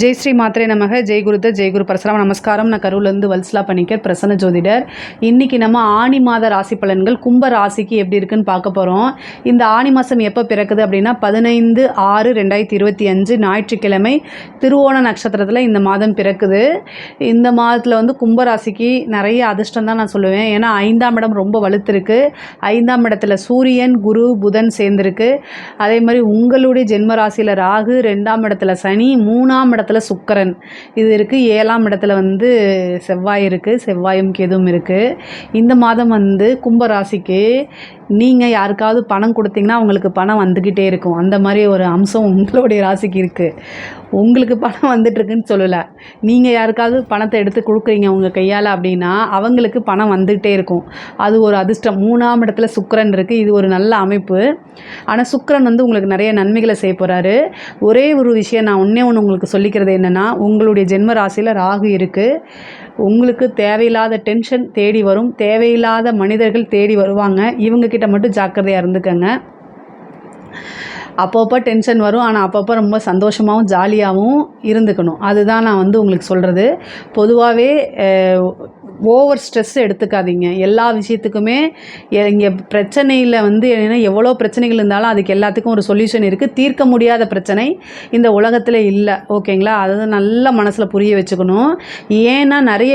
ஜெய் ஸ்ரீ மாத்திரை நமக ஜெய் குருத்த ஜெய் குரு பரசுராம நமஸ்காரம். நான் கரூர்லேருந்து வல்சலா பணிக்கர் பிரசன்ன ஜோதிடர். இன்றைக்கி நம்ம ஆணி மாத ராசி பலன்கள் கும்ப ராசிக்கு எப்படி இருக்குன்னு பார்க்க போகிறோம். இந்த ஆணி மாதம் எப்போ பிறக்குது அப்படின்னா 15/6/2025 ஞாயிற்றுக்கிழமை திருவோண நட்சத்திரத்தில் இந்த மாதம் பிறக்குது. இந்த மாதத்தில் வந்து கும்பராசிக்கு நிறைய அதிர்ஷ்டம் தான் நான் சொல்லுவேன். ஏன்னா 5ஆம் இடம் ரொம்ப வலுத்திருக்கு. 5ஆம் இடத்துல சூரியன் குரு புதன் சேர்ந்துருக்கு. அதே மாதிரி உங்களுடைய ஜென்ம ராசியில் ராகு, 2ஆம் இடத்துல சனி, 3ஆம் இடத்துல சுக்கிரன் இது இருக்குது. 7ஆம் இடத்துல வந்து செவ்வாய் இருக்குது. செவ்வாயும் கேதுவும் இருக்குது. இந்த மாதம் வந்து கும்பராசிக்கு நீங்கள் யாருக்காவது பணம் கொடுத்தீங்கன்னா அவங்களுக்கு பணம் வந்துக்கிட்டே இருக்கும். அந்த மாதிரி ஒரு அம்சம் உங்களுடைய ராசிக்கு இருக்குது. உங்களுக்கு பணம் வந்துட்டுருக்குன்னு சொல்லலை, நீங்கள் யாருக்காவது பணத்தை எடுத்து கொடுக்குறீங்க உங்கள் கையால் அப்படின்னா அவங்களுக்கு பணம் வந்துகிட்டே இருக்கும். அது ஒரு அதிர்ஷ்டம். 3ஆம் இடத்துல சுக்கிரன் இருக்குது. இது ஒரு நல்ல அமைப்பு. ஆனால் சுக்கிரன் வந்து உங்களுக்கு நிறைய நன்மைகளை செய்ய போகிறாரு. ஒரே ஒரு விஷயம் நான் ஒன்று உங்களுக்கு சொல்லிக்கிறது என்னென்னா, உங்களுடைய ஜென்ம ராசியில் ராகு இருக்குது. உங்களுக்கு தேவையில்லாத டென்ஷன் தேடி வரும். தேவையில்லாத மனிதர்கள் தேடி வருவாங்க. இவங்கக்கிட்ட மட்டும் ஜாக்கிரதையாக இருந்துக்கங்க. அப்பப்போ டென்ஷன் வரும், ஆனால் அப்பப்போ ரொம்ப சந்தோஷமாகவும் ஜாலியாகவும் இருந்துக்கணும். அதுதான் நான் வந்து உங்களுக்கு சொல்கிறது. பொதுவாகவே ஓவர் ஸ்ட்ரெஸ் எடுத்துக்காதீங்க. எல்லா விஷயத்துக்குமே இங்கே பிரச்சனையில் வந்து என்னென்னா எவ்வளோ பிரச்சனைகள் இருந்தாலும் அதுக்கு எல்லாத்துக்கும் ஒரு சொல்யூஷன் இருக்குது. தீர்க்க முடியாத பிரச்சனை இந்த உலகத்தில் இல்லை. ஓகேங்களா? அதை நல்லா மனசில் புரிய வச்சுக்கணும். ஏன்னா நிறைய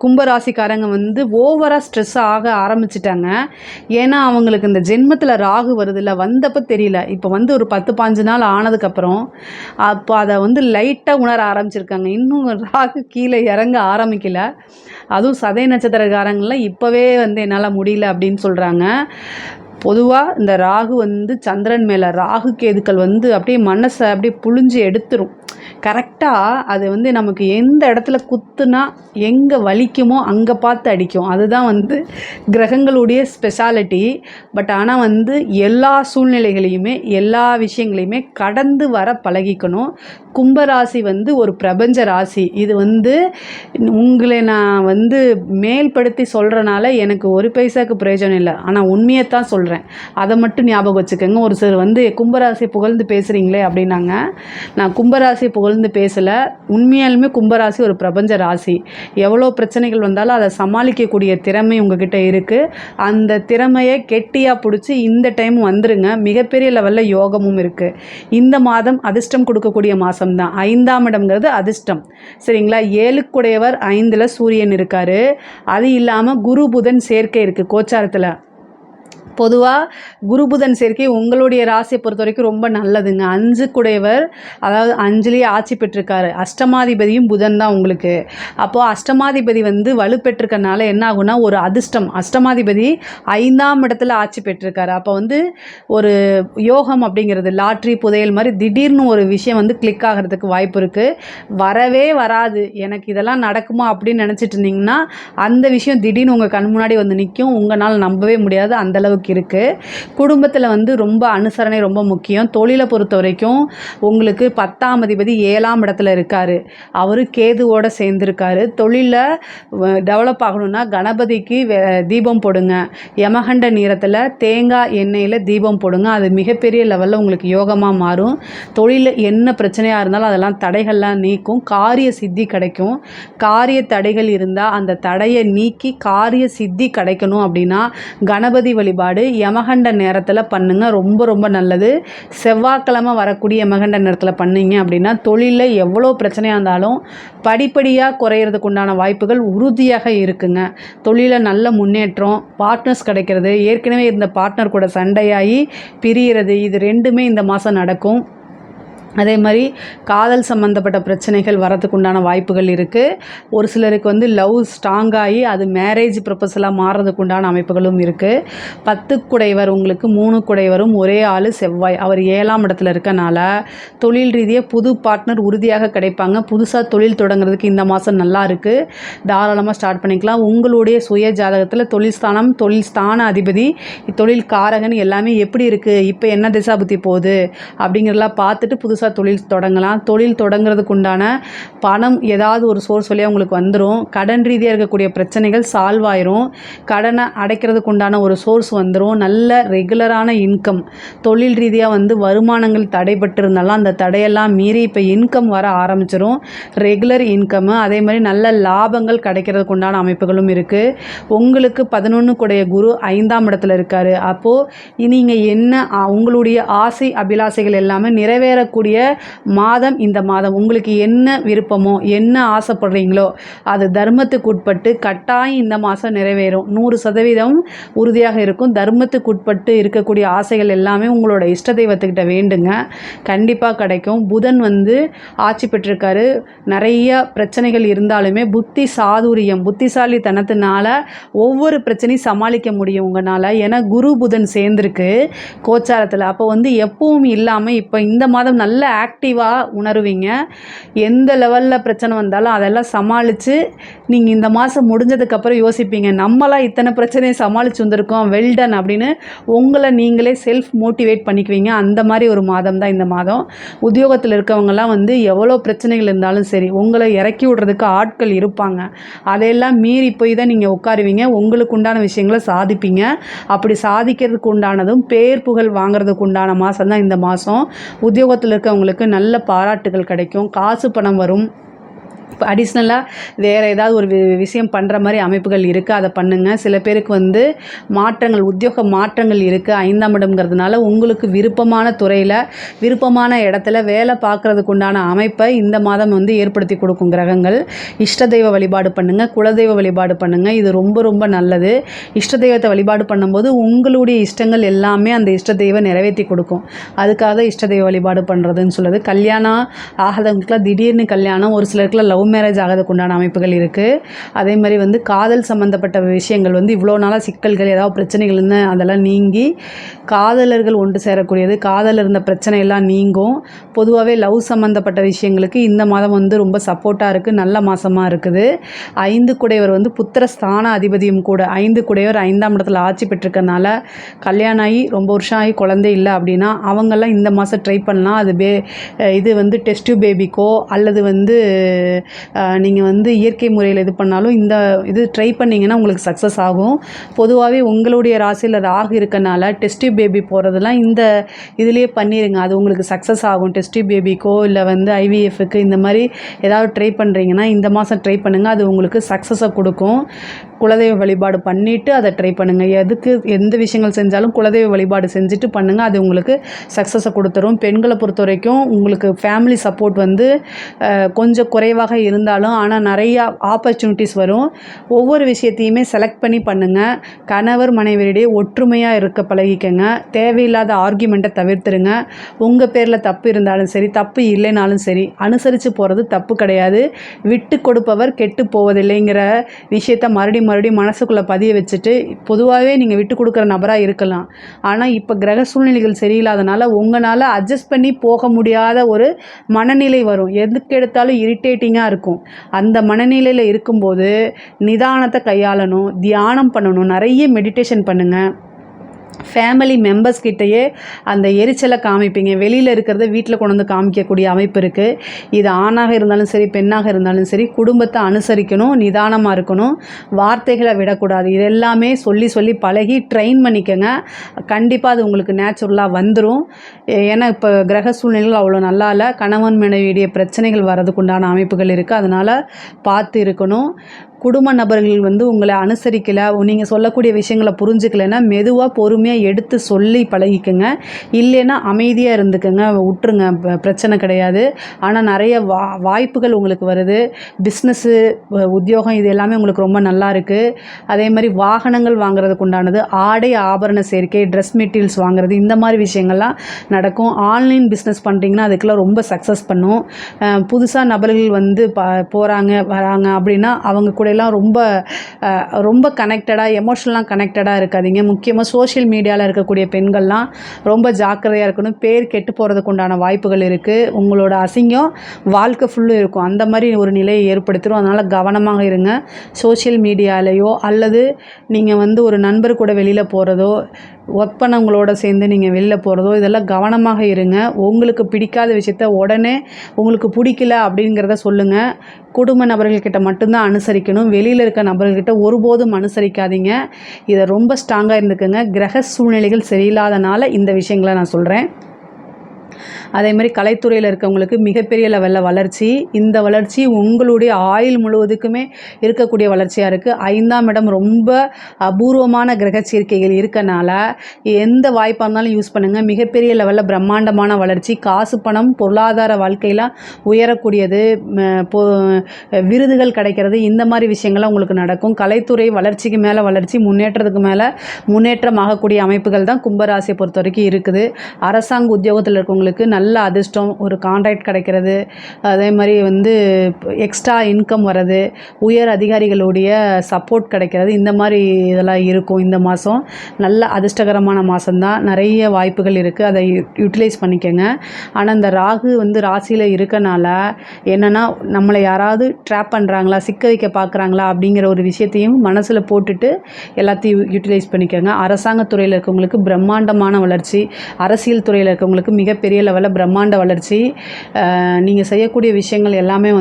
கும்பராசிக்காரங்க வந்து ஓவராக ஸ்ட்ரெஸ் ஆக ஆரம்பிச்சிட்டாங்க. ஏன்னா அவங்களுக்கு இந்த ஜென்மத்தில் ராகு வருதில்ல, வந்தப்போ தெரியல. இப்போ வந்து ஒரு 10-15 நாள் ஆனதுக்கப்புறம் அப்போ அதை வந்து லைட்டாக உணர ஆரம்பிச்சிருக்காங்க. இன்னும் ராகு கீழே இறங்க ஆரம்பிக்கல. அதுவும் சதய நட்சத்திரக்காரங்களாம் இப்போவே வந்து என்னால் முடியல அப்படின்னு சொல்கிறாங்க. பொதுவாக இந்த ராகு வந்து சந்திரன் மேலே ராகு கேதுக்கள் வந்து அப்படியே மனசை அப்படியே புழிஞ்சு எடுத்துரும். கரெக்டாக அது வந்து நமக்கு எந்த இடத்துல குத்துனா எங்கே வலிக்குமோ அங்கே பார்த்து அடிக்கும். அதுதான் வந்து கிரகங்களுடைய ஸ்பெஷாலிட்டி. பட் ஆனால் வந்து எல்லா சூழ்நிலைகளையுமே எல்லா விஷயங்களையுமே கடந்து வர பழகிக்கணும். கும்பராசி வந்து ஒரு பிரபஞ்ச ராசி. இது வந்து உங்களை நான் வந்து மேல்படுத்தி சொல்கிறனால எனக்கு ஒரு பைசாவுக்கு பிரயோஜனம் இல்லை. ஆனால் உண்மையை தான் சொல்கிறேன். அதை மட்டும் ஞாபகம் வச்சுக்கோங்க. ஒரு சிலர் வந்து கும்பராசி புகழ்ந்து பேசுகிறீங்களே அப்படின்னாங்க. நான் கும்பராசி புகழ்ந்து பேசலை. உண்மையாலுமே கும்பராசி ஒரு பிரபஞ்ச ராசி. எவ்வளோ பிரச்சனைகள் வந்தாலும் அதை சமாளிக்கக்கூடிய திறமை உங்ககிட்ட இருக்குது. அந்த திறமையை கெட்டியாக பிடிச்சி இந்த டைம் வந்துருங்க. மிகப்பெரிய லெவலில் யோகமும் இருக்குது. இந்த மாதம் அதிர்ஷ்டம் கொடுக்கக்கூடிய மாதம் தான். 5ஆம் இடம்ங்கிறது அதிர்ஷ்டம். சரிங்களா? 7க்குடையவர் 5ல் சூரியன் இருக்கார். அது இல்லாமல் குரு புதன் சேர்க்கை இருக்குது கோச்சாரத்தில். பொதுவாக குரு புதன் சேர்க்கை உங்களுடைய ராசியை பொறுத்த வரைக்கும் ரொம்ப நல்லதுங்க. 5க்குடையவர் அதாவது 5லேயே ஆட்சி பெற்றிருக்காரு. அஷ்டமாதிபதியும் புதன் தான் உங்களுக்கு. அப்போது அஷ்டமாதிபதி வந்து வலுப்பெற்றிருக்கனால என்ன ஆகுனா ஒரு அதிர்ஷ்டம். அஷ்டமாதிபதி 5ஆம் இடத்துல ஆட்சி பெற்றிருக்காரு. அப்போ வந்து ஒரு யோகம் அப்படிங்கிறது லாட்ரி புதையல் மாதிரி திடீர்னு ஒரு விஷயம் வந்து கிளிக் ஆகிறதுக்கு வாய்ப்பு இருக்குது. வரவே வராது, எனக்கு இதெல்லாம் நடக்குமா அப்படின்னு நினச்சிட்டு இருந்தீங்கன்னா அந்த விஷயம் திடீர்னு உங்கள் கண் முன்னாடி வந்து நிற்கும். உங்களால் நம்பவே முடியாது, அந்தளவுக்கு இருக்குது. குடும்பத்தில் வந்து ரொம்ப அனுசரணை ரொம்ப முக்கியம். தொழிலை பொறுத்த வரைக்கும் உங்களுக்கு 10ஆம் அதிபதி 7ஆம் இடத்துல இருக்கார். அவர் கேதுவோடு சேர்ந்துருக்காரு. தொழிலில் டெவலப் ஆகணும்னா கணபதிக்கு தீபம் போடுங்க. யமகண்ட நீரத்தில் தேங்காய் எண்ணெயில் தீபம் போடுங்க. அது மிகப்பெரிய லெவலில் உங்களுக்கு யோகமாக மாறும். தொழிலில் என்ன பிரச்சனையாக இருந்தாலும் அதெல்லாம் தடைகள்லாம் நீக்கும். காரிய சித்தி கிடைக்கும். காரிய தடைகள் இருந்தால் அந்த தடையை நீக்கி காரிய சித்தி கிடைக்கணும் அப்படின்னா கணபதி வழிபாடு யமகண்ட நேரத்தில் பண்ணுங்க. ரொம்ப ரொம்ப நல்லது. செவ்வாய்க்கிழமை வரக்கூடிய யமகண்ட நேரத்தில் பண்ணீங்க அப்படின்னா தொழிலில் எவ்வளோ பிரச்சனையாக இருந்தாலும் படிப்படியாக குறையிறதுக்கு உண்டான வாய்ப்புகள் உறுதியாக இருக்குங்க. தொழிலில் நல்ல முன்னேற்றம், பார்ட்னர்ஸ் கிடைக்கிறது, ஏற்கனவே இருந்த பார்ட்னர் கூட சண்டையாகி பிரிகிறது, இது ரெண்டுமே இந்த மாதம் நடக்கும். அதே மாதிரி காதல் சம்மந்தப்பட்ட பிரச்சனைகள் வரதுக்கு உண்டான வாய்ப்புகள் இருக்குது. ஒரு சிலருக்கு வந்து லவ் ஸ்ட்ராங்காகி அது மேரேஜ் ப்ரொபோசலாக மாறுறதுக்கு உண்டான அமைப்புகளும் இருக்குது. 10க்குடையவர் உங்களுக்கு 3க்குடையவரும் ஒரே ஆள் செவ்வாய். அவர் 7ஆம் இடத்துல இருக்கனால தொழில் ரீதியாக புது பார்ட்னர் உறுதியாக கிடைப்பாங்க. புதுசாக தொழில் தொடங்குறதுக்கு இந்த மாதம் நல்லா இருக்குது. தாராளமாக ஸ்டார்ட் பண்ணிக்கலாம். உங்களுடைய சுய ஜாதகத்தில் தொழில் ஸ்தானம், தொழில் ஸ்தான அதிபதி, தொழில் காரகன் எல்லாமே எப்படி இருக்குது, இப்போ என்ன திசா புத்தி போகுது அப்படிங்கிறதெல்லாம் பார்த்துட்டு புதுசாக புதுசாக தொழில் தொடங்கலாம். தொழில் தொடங்குறதுக்கு உண்டான பணம் ஏதாவது ஒரு சோர்ஸ் வழியாக உங்களுக்கு வந்துடும். கடன் ரீதியாக இருக்கக்கூடிய பிரச்சனைகள் சால்வ் ஆயிரும். கடனை அடைக்கிறதுக்கு உண்டான ஒரு சோர்ஸ் வந்துடும். நல்ல ரெகுலரான இன்கம், தொழில் ரீதியாக வந்து வருமானங்கள் தடைபட்டு இருந்தாலும் அந்த தடையெல்லாம் மீறி இப்போ இன்கம் வர ஆரம்பிச்சிடும். ரெகுலர் இன்கம்மு, அதே மாதிரி நல்ல லாபங்கள் கிடைக்கிறதுக்கு உண்டான அமைப்புகளும் இருக்குது. உங்களுக்கு 11 கூடைய குரு 5ஆம் இடத்துல இருக்கார். அப்போது நீங்கள் என்ன உங்களுடைய ஆசை அபிலாசைகள் எல்லாமே நிறைவேறக்கூடிய மாதம் இந்த மாதம். உங்களுக்கு என்ன விருப்பமோ என்ன ஆசைப்படுறீங்களோ அது தர்மத்துக்கு உட்பட்டு கட்டாயம் இந்த மாதம் நிறைவேறும். 100% உறுதியாக இருக்கும். தர்மத்துக்கு உட்பட்டு இருக்கக்கூடிய ஆசைகள் எல்லாமே உங்களோட இஷ்ட தெய்வத்துக்கிட்ட வேண்டுங்க, கண்டிப்பாக கிடைக்கும். புதன் வந்து ஆட்சி பெற்றிருக்காரு. நிறைய பிரச்சனைகள் இருந்தாலுமே புத்தி சாதுரியம், புத்திசாலித்தனத்தினால ஒவ்வொரு பிரச்சனையும் சமாளிக்க முடியும் உங்களால். ஏன்னா குரு புதன் சேர்ந்துருக்கு கோச்சாரத்தில். அப்போ வந்து எப்பவும் இல்லாமல் இப்போ இந்த மாதம் நல்ல ஆக்டிவாக உணருவீங்க. எந்த லெவலில் பிரச்சனை வந்தாலும் அதெல்லாம் சமாளித்து நீங்கள் இந்த மாதம் முடிஞ்சதுக்கப்புறம் யோசிப்பீங்க, நம்மளாம் இத்தனை பிரச்சனையை சமாளித்து வந்திருக்கோம், வெல்டன் அப்படின்னு உங்களை நீங்களே செல்ஃப் மோட்டிவேட் பண்ணிக்குவீங்க. அந்த மாதிரி ஒரு மாதம் தான் இந்த மாதம். உத்தியோகத்தில் இருக்கவங்கலாம் வந்து எவ்வளோ பிரச்சனைகள் இருந்தாலும் சரி உங்களை இறக்கி விடுறதுக்கு ஆட்கள் இருப்பாங்க. அதையெல்லாம் மீறி போய் தான் நீங்கள் உட்காருவீங்க. உங்களுக்கு உண்டான விஷயங்களை சாதிப்பீங்க. அப்படி சாதிக்கிறதுக்கு உண்டானதும் பேர் புகழ் வாங்குறதுக்கு உண்டான மாதம் தான் இந்த மாதம். உத்தியோகத்தில் இருக்கவங்களுக்கு நல்ல பாராட்டுகள் கிடைக்கும். காசு பணம் வரும். இப்போ அடிஷ்னலாக வேறு ஏதாவது ஒரு விஷயம் பண்ணுற மாதிரி அமைப்புகள் இருக்குது, அதை பண்ணுங்கள். சில பேருக்கு வந்து மாற்றங்கள், உத்தியோக மாற்றங்கள் இருக்குது 5ஆம் இடம்ங்கிறதுனால உங்களுக்கு விருப்பமான துறையில் விருப்பமான இடத்துல வேலை பார்க்குறதுக்கு உண்டான அமைப்பை இந்த மாதம் வந்து ஏற்படுத்தி கொடுக்கும் கிரகங்கள். இஷ்ட தெய்வ வழிபாடு பண்ணுங்கள், குலதெய்வ வழிபாடு பண்ணுங்கள். இது ரொம்ப ரொம்ப நல்லது. இஷ்ட தெய்வத்தை வழிபாடு பண்ணும்போது உங்களுடைய இஷ்டங்கள் எல்லாமே அந்த இஷ்ட தெய்வம் நிறைவேற்றி கொடுக்கும். அதுக்காக இஷ்ட தெய்வ வழிபாடு பண்ணுறதுன்னு சொல்லுது. கல்யாணம் ஆகாதவங்களுக்குலாம் திடீர்னு கல்யாணம், ஒரு சிலருக்குலாம் லவ் மேரேஜ் ஆகிறதுக்கு உண்டான அமைப்புகள் இருக்குது. அதே மாதிரி வந்து காதல் சம்மந்தப்பட்ட விஷயங்கள் வந்து இவ்வளோ நாளாக சிக்கல்கள் ஏதாவது பிரச்சனைகள் இருந்து அதெல்லாம் நீங்கி காதலர்கள் ஒன்று சேரக்கூடியது. காதல் இருந்த பிரச்சனை எல்லாம் நீங்கும். பொதுவாகவே லவ் சம்மந்தப்பட்ட விஷயங்களுக்கு இந்த மாதம் வந்து ரொம்ப சப்போர்ட்டாக இருக்குது, நல்ல மாதமாக இருக்குது. 5 குடையவர் வந்து புத்திர ஸ்தான அதிபதியும் கூட. 5 குடையவர் 5ஆம் இடத்துல ஆட்சி பெற்றிருக்கனால கல்யாணம் ஆகி ரொம்ப வருஷம் ஆகி குழந்தை இல்லை அப்படின்னா அவங்கெல்லாம் இந்த மாதம் ட்ரை பண்ணலாம். அது இது வந்து டெஸ்ட் பேபிக்கோ அல்லது வந்து நீங்கள் வந்து இயற்கை முறையில் இது பண்ணாலும் இந்த இது ட்ரை பண்ணிங்கன்னா உங்களுக்கு சக்ஸஸ் ஆகும். பொதுவாகவே உங்களுடைய ராசியில் ராகு இருக்கனால டெஸ்ட் பேபி போகிறதுலாம் இந்த இதுலேயே பண்ணிடுங்க, அது உங்களுக்கு சக்ஸஸ் ஆகும். டெஸ்ட் பேபிக்கோ இல்லை வந்து ஐவிஎஃப்க்கு இந்த மாதிரி ஏதாவது ட்ரை பண்ணுறீங்கன்னா இந்த மாதம் ட்ரை பண்ணுங்கள், அது உங்களுக்கு சக்ஸஸை கொடுக்கும். குலதெய்வ வழிபாடு பண்ணிவிட்டு அதை ட்ரை பண்ணுங்கள். எதுக்கு எந்த விஷயங்கள் செஞ்சாலும் குலதெய்வ வழிபாடு செஞ்சுட்டு பண்ணுங்கள், அது உங்களுக்கு சக்ஸஸை கொடுத்துரும். பெண்களை பொறுத்த வரைக்கும் உங்களுக்கு ஃபேமிலி சப்போர்ட் வந்து கொஞ்சம் குறைவாக இருந்தாலும் ஆனால் நிறையா ஆப்பர்ச்சுனிட்டிஸ் வரும். ஒவ்வொரு விஷயத்தையுமே செலக்ட் பண்ணி பண்ணுங்கள். கணவர் மனைவியிடையே ஒற்றுமையாக இருக்க பழகிக்கங்க. தேவையில்லாத ஆர்கியூமெண்ட்டை தவிர்த்துருங்க. உங்கள் பேரில் தப்பு இருந்தாலும் சரி தப்பு இல்லைனாலும் சரி அனுசரித்து போகிறது தப்பு கிடையாது. விட்டு கொடுப்பவர் கெட்டு போவதில்லைங்கிற விஷயத்தை மறுபடியும் மனசுக்குள்ளே பதிய வச்சுட்டு பொதுவாகவே நீங்கள் விட்டு கொடுக்குற நபராக இருக்கலாம். ஆனால் இப்போ கிரக சூழ்நிலைகள் சரியில்லாதனால உங்களால் அட்ஜஸ்ட் பண்ணி போக முடியாத ஒரு மனநிலை வரும். எதுக்கு எடுத்தாலும் இரிட்டேட்டிங்காக இருக்கும். அந்த மனநிலையில் இருக்கும்போது நிதானத்தை கையாளணும், தியானம் பண்ணணும், நிறைய மெடிடேஷன் பண்ணுங்கள். ஃபேமிலி மெம்பர்ஸ் கிட்டேயே அந்த எரிச்சலை காமிப்பீங்க. வெளியில் இருக்கிறத வீட்டில் கொண்டு வந்து காமிக்கக்கூடிய அமைப்பு இருக்குது. இது ஆணாக இருந்தாலும் சரி பெண்ணாக இருந்தாலும் சரி குடும்பத்தை அனுசரிக்கணும், நிதானமாக இருக்கணும், வார்த்தைகளை விடக்கூடாது. இது எல்லாமே சொல்லி சொல்லி பழகி ட்ரெயின் பண்ணிக்கங்க. கண்டிப்பாக அது உங்களுக்கு நேச்சுரலாக வந்துடும். ஏன்னா இப்போ கிரக சூழ்நிலைகள் அவ்வளோ நல்லா இல்லை. கணவன் மனைவியுடைய பிரச்சனைகள் வர்றதுக்கு உண்டான அமைப்புகள் இருக்குது. அதனால் பார்த்து இருக்கணும். குடும்ப நபர்கள் வந்து உங்களை அனுசரிக்கலை, நீங்கள் சொல்லக்கூடிய விஷயங்களை புரிஞ்சுக்கலைன்னா மெதுவாக பொறுமையாக எடுத்து சொல்லி பழகிக்கங்க. இல்லைன்னா அமைதியாக இருந்துக்கங்க, விட்டுருங்க, பிரச்சனை கிடையாது. ஆனால் நிறைய வாய்ப்புகள் உங்களுக்கு வருது. பிஸ்னஸ்ஸு உத்தியோகம் இது எல்லாமே உங்களுக்கு ரொம்ப நல்லா இருக்குது. அதே மாதிரி வாகனங்கள் வாங்குறதுக்கு உண்டானது, ஆடை ஆபரண சேர்க்கை, ட்ரெஸ் மெட்டீரியல்ஸ் வாங்குறது, இந்த மாதிரி விஷயங்கள்லாம் நடக்கும். ஆன்லைன் பிஸ்னஸ் பண்ணுறீங்கன்னா அதுக்கெல்லாம் ரொம்ப சக்ஸஸ் பண்ணும். புதுசாக நபர்கள் வந்து போகிறாங்க வராங்க அப்படின்னா அவங்க கூட எல்லாம் ரொம்ப கனெக்டடாக எமோஷ்னலாக கனெக்டடாக இருக்காதீங்க. முக்கியமாக சோஷியல் மீடியாவில் இருக்கக்கூடிய பெண்கள்லாம் ரொம்ப ஜாக்கிரதையாக இருக்கணும். பேர் கெட்டு போகிறதுக்கு உண்டான வாய்ப்புகள் இருக்குது. உங்களோட அசிங்கம் வாழ்க்கை ஃபுல்லும் இருக்கும். அந்த மாதிரி ஒரு நிலையை ஏற்படுத்திடும். அதனால் கவனமாக இருங்க. சோஷியல் மீடியாலேயோ அல்லது நீங்கள் வந்து ஒரு நண்பர் கூட வெளியில் போகிறதோ ஒர்க் பண்ணவங்களோட சேர்ந்து நீங்கள் வெளில போகிறதோ இதெல்லாம் கவனமாக இருங்க. உங்களுக்கு பிடிக்காத விஷயத்த உடனே உங்களுக்கு பிடிக்கல அப்படிங்கிறத சொல்லுங்கள். குடும்ப நபர்கள்கிட்ட மட்டும்தான் அனுசரிக்கணும். வெளியில் இருக்க நபர்கள்கிட்ட ஒருபோதும் அனுசரிக்காதீங்க. இதை ரொம்ப ஸ்ட்ராங்காக இருந்துக்குங்க. கிரக சூழ்நிலைகள் சரியில்லாதனால இந்த விஷயங்களை நான் சொல்கிறேன். அதே மாதிரி கலைத்துறையில் இருக்கவங்களுக்கு மிகப்பெரிய லெவலில் வளர்ச்சி. இந்த வளர்ச்சி உங்களுடைய ஆயுள் முழுவதுக்குமே இருக்கக்கூடிய வளர்ச்சியாக இருக்குது. 5ஆம் இடம் ரொம்ப அபூர்வமான கிரக சேர்க்கைகள் இருக்கனால எந்த வாய்ப்பாக இருந்தாலும் யூஸ் பண்ணுங்கள். மிகப்பெரிய லெவலில் பிரம்மாண்டமான வளர்ச்சி, காசு பணம் பொருளாதார வாழ்க்கையில் உயரக்கூடியது, விருதுகள் கிடைக்கிறது, இந்த மாதிரி விஷயங்கள்லாம் உங்களுக்கு நடக்கும். கலைத்துறை வளர்ச்சிக்கு மேலே வளர்ச்சி, முன்னேற்றத்துக்கு மேலே முன்னேற்றம் ஆகக்கூடிய அமைப்புகள் தான் கும்பராசியை பொறுத்த வரைக்கும் இருக்குது. அரசாங்க உத்தியோகத்தில் இருக்கவங்களுக்கு நல்ல அதிர்ஷ்டம், ஒரு கான்ட்ராக்ட் கிடைக்கிறது, அதே மாதிரி எக்ஸ்ட்ரா இன்கம் வர்றது, உயர் அதிகாரிகளுடைய சப்போர்ட் கிடைக்கிறது, இந்த மாதிரி இதெல்லாம் இருக்கும். இந்த மாதம் நல்ல அதிர்ஷ்டகரமான மாதம்தான். நிறைய வாய்ப்புகள் இருக்குது, அதை யூட்டிலைஸ் பண்ணிக்கோங்க. ஆனால் இந்த ராகு ராசியில் இருக்கனால என்னென்னா நம்மளை யாராவது ட்ராப் பண்ணுறாங்களா, சிக்க வைக்க பார்க்குறாங்களா அப்படிங்கிற ஒரு விஷயத்தையும் மனசில் போட்டுட்டு எல்லாத்தையும் யூட்டிலைஸ் பண்ணிக்கோங்க. அரசாங்கத்துறையில் இருக்கவங்களுக்கு பிரம்மாண்டமான வளர்ச்சி, அரசியல் துறையில் இருக்கவங்களுக்கு மிகப்பெரிய லெவலில் பிரம்மாண்ட வளர்ச்சி. நீங்கள் செய்யக்கூடிய விஷயங்கள் எல்லாமே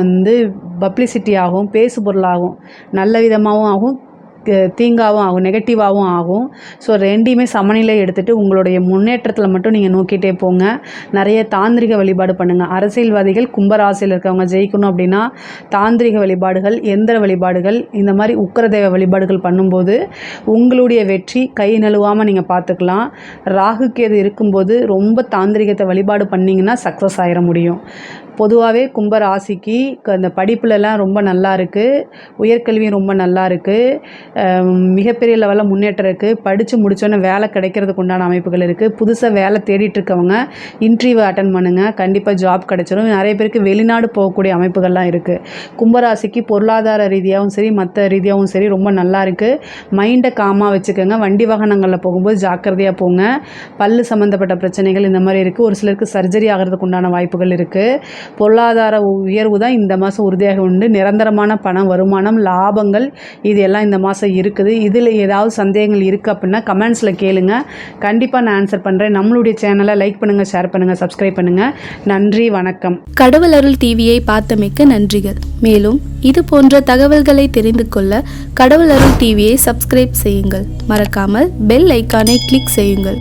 பப்ளிசிட்டி ஆகும், பேசு பொருளாகும், நல்ல விதமாகவும் ஆகும், தீங்காகவும் ஆகும், நெகட்டிவாகவும் ஆகும். ஸோ ரெண்டையுமே சமநிலை எடுத்துகிட்டு உங்களுடைய முன்னேற்றத்தில் மட்டும் நீங்கள் நோக்கிட்டே போங்க. நிறைய தாந்திரிக வழிபாடு பண்ணுங்கள். அரசியல்வாதிகள் கும்பராசியில் இருக்கவங்க ஜெயிக்கணும் அப்படின்னா தாந்திரிக வழிபாடுகள், எந்திர வழிபாடுகள், இந்த மாதிரி உக்கிரதேவ வழிபாடுகள் பண்ணும்போது உங்களுடைய வெற்றி கை நழுவாமல் நீங்கள் பார்த்துக்கலாம். ராகு கேது இருக்கும்போது ரொம்ப தாந்திரிகத்தை வழிபாடு பண்ணிங்கன்னா சக்ஸஸ் ஆகிட முடியும். பொதுவாகவே கும்பராசிக்கு அந்த படிப்புலலாம் ரொம்ப நல்லா இருக்குது, உயர்கல்வியும் ரொம்ப நல்லா இருக்குது, மிகப்பெரிய லெவலில் முன்னேற்றம் இருக்குது. படித்து முடித்தோன்னே வேலை கிடைக்கிறதுக்கு உண்டான அமைப்புகள் இருக்குது. புதுசாக வேலை தேடிட்டுருக்கவங்க இன்டர்வியூ அட்டன் பண்ணுங்கள், கண்டிப்பாக ஜாப் கிடைச்சிடும். நிறைய பேருக்கு வெளிநாடு போகக்கூடிய அமைப்புகள்லாம் இருக்குது. கும்பராசிக்கு பொருளாதார ரீதியாகவும் சரி, மற்ற ரீதியாகவும் சரி ரொம்ப நல்லா இருக்குது. மைண்டை காமாக வச்சுக்கோங்க. வண்டி வாகனங்களில் போகும்போது ஜாக்கிரதையாக போங்க. பல்லு சம்மந்தப்பட்ட பிரச்சனைகள் இந்த மாதிரி இருக்குது. ஒரு சிலருக்கு சர்ஜரி ஆகிறதுக்கு உண்டான வாய்ப்புகள் இருக்குது. பொருளாதார உயர்வு தான் இந்த மாதம் உறுதியாக உண்டு. நிரந்தரமான பணம், வருமானம், லாபங்கள் இது எல்லாம் இந்த மாதம் இருக்குது. இதில் ஏதாவது சந்தேகங்கள் இருக்குது அப்படின்னா கமெண்ட்ஸில் கேளுங்க, கண்டிப்பாக நான் ஆன்சர் பண்ணுறேன். நம்மளுடைய சேனலை லைக் பண்ணுங்கள், ஷேர் பண்ணுங்கள், சப்ஸ்கிரைப் பண்ணுங்கள். நன்றி, வணக்கம். கடவுள் அருள் டிவியை பார்த்தமைக்க நன்றிகள். மேலும் இது போன்ற தகவல்களை தெரிந்து கொள்ள கடவுள் அருள் டிவியை சப்ஸ்கிரைப் செய்யுங்கள். மறக்காமல் பெல் ஐக்கானை கிளிக் செய்யுங்கள்.